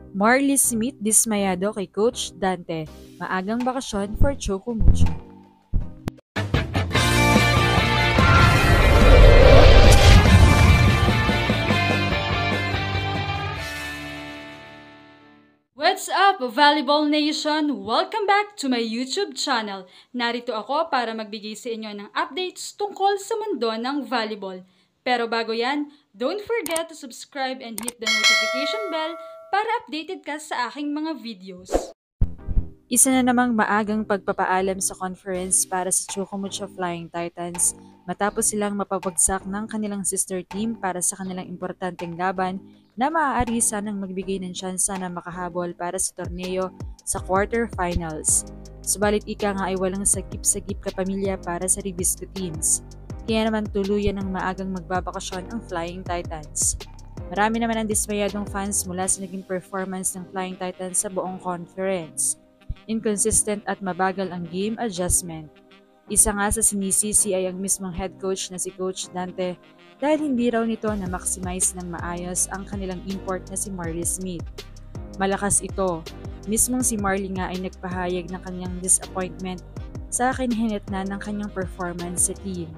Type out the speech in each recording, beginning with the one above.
Marley Smith dismayado kay Coach Dante. Maagang bakasyon for Choco Mucho. What's up, Volleyball Nation? Welcome back to my YouTube channel. Narito ako para magbigay sa inyo ng updates tungkol sa mundo ng volleyball. Pero bago yan, don't forget to subscribe and hit the notification bell para updated ka sa aking mga videos. Isa na namang maagang pagpapaalam sa conference para sa Chocomucho Flying Titans matapos silang mapabagsak ng kanilang sister team para sa kanilang importanteng laban na maaari sanang magbigay ng tsansa na makahabol para sa torneo sa quarterfinals. Subalit ika nga ay walang sakip-sakip kapamilya para sa Ribisco teams. Kaya naman tuluyan ng maagang magbabakasyon ang Flying Titans. Marami naman ang dismayadong fans mula sa naging performance ng Flying Titans sa buong conference. Inconsistent at mabagal ang game adjustment. Isa nga sa sinisisi ay ang mismong head coach na si Coach Dante dahil hindi raw nito na-maximize ng maayos ang kanilang import na si Marley Smith. Malakas ito. Mismong si Marley nga ay nagpahayag ng kanyang disappointment sa kinahinatnan ng kanyang performance sa team.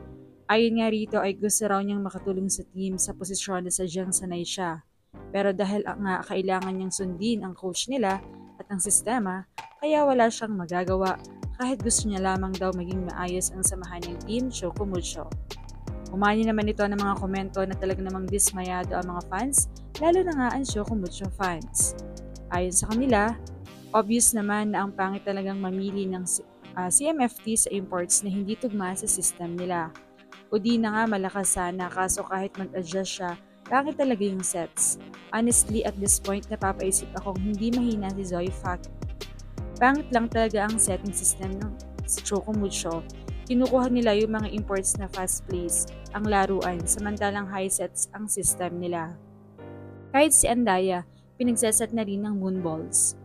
Ayon nga rito ay gusto raw niyang makatulong sa team sa posisyon na sadyang sanay siya. Pero dahil nga kailangan niyang sundin ang coach nila at ang sistema, kaya wala siyang magagawa kahit gusto niya lamang daw maging maayos ang samahan ng Team Chocomucho. Umani naman ito ng mga komento na talaga namang dismayado ang mga fans, lalo na nga ang Chocomucho fans. Ayon sa kanila, obvious naman na ang pangit talagang mamili ng CMFT sa imports na hindi tugma sa system nila. O di na nga malakas sana kaso kahit mag-adjust siya, pangit talaga yung sets. Honestly, at this point napapaisip akong hindi mahina si Zoe Fact. Pangit lang talaga ang setting system ng Chocomucho. Kinukuha nila yung mga imports na fast plays, ang laruan, samantalang high sets ang system nila. Kahit si Andaya, pinagsaset na rin ng moonballs.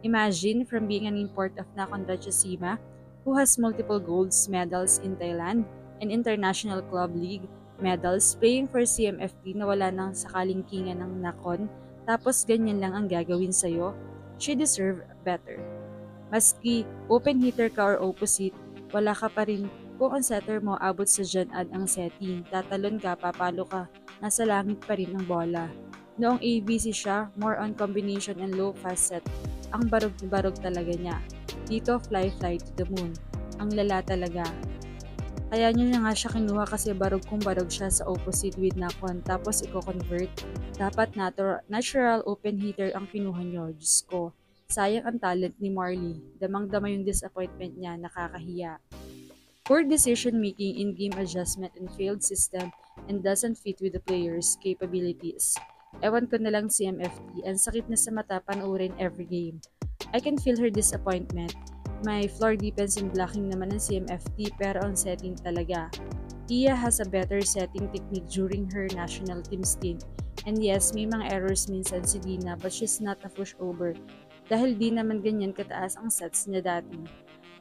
Imagine from being an import of Nakhon Ratchasima, who has multiple gold medals in Thailand and International Club League medals, playing for CMFT na wala nang sakalingkingan ng Nakhon, tapos ganyan lang ang gagawin sa'yo, she deserve better. Maski open hitter ka or opposite, wala ka pa rin kung ang setter mo abot sa dyan-ad ang setting, tatalon ka, papalo ka, nasa langit pa rin ang bola. Noong ABC siya, more on combination and low fast set, ang barog talaga niya. Dito, fly to the moon. Ang lala talaga. Kaya niya na nga siya kinuha kasi barog kung barog siya sa opposite with Nakhon, tapos i-convert. Dapat natural open hitter ang kinuha niyo, Diyos ko. Sayang ang talent ni Marley. Damang-dama yung disappointment niya, nakakahiya. Poor decision making in game adjustment and failed system and doesn't fit with the players' capabilities. Ewan ko na lang CMFT, ang sakit na sa mata panoorin every game. I can feel her disappointment. May floor defense and blocking naman ng CMFT pero ang setting talaga. Tia has a better setting technique during her national team stint. And yes, may mga errors minsan si Dina but she's not a pushover. Dahil di naman ganyan kataas ang sets niya dati.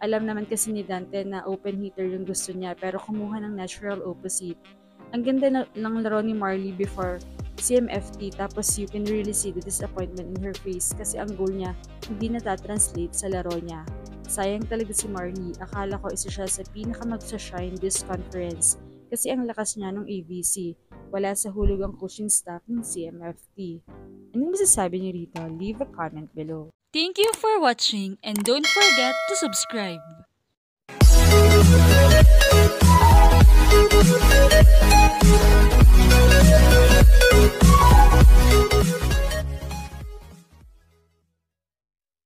Alam naman kasi ni Dante na open hitter yung gusto niya pero kumuha ng natural opposite. Ang ganda ng laro ni Marley before CMFT tapos you can really see the disappointment in her face kasi ang goal niya hindi natatranslate sa laro niya. Sayang talaga si Marley, akala ko isa siya sa pinaka-magsa-shine this conference kasi ang lakas niya nung ABC. Wala sa hulog ang coaching staff ng CMFT. Anong masasabi niyo rito? Leave a comment below. Thank you for watching and don't forget to subscribe.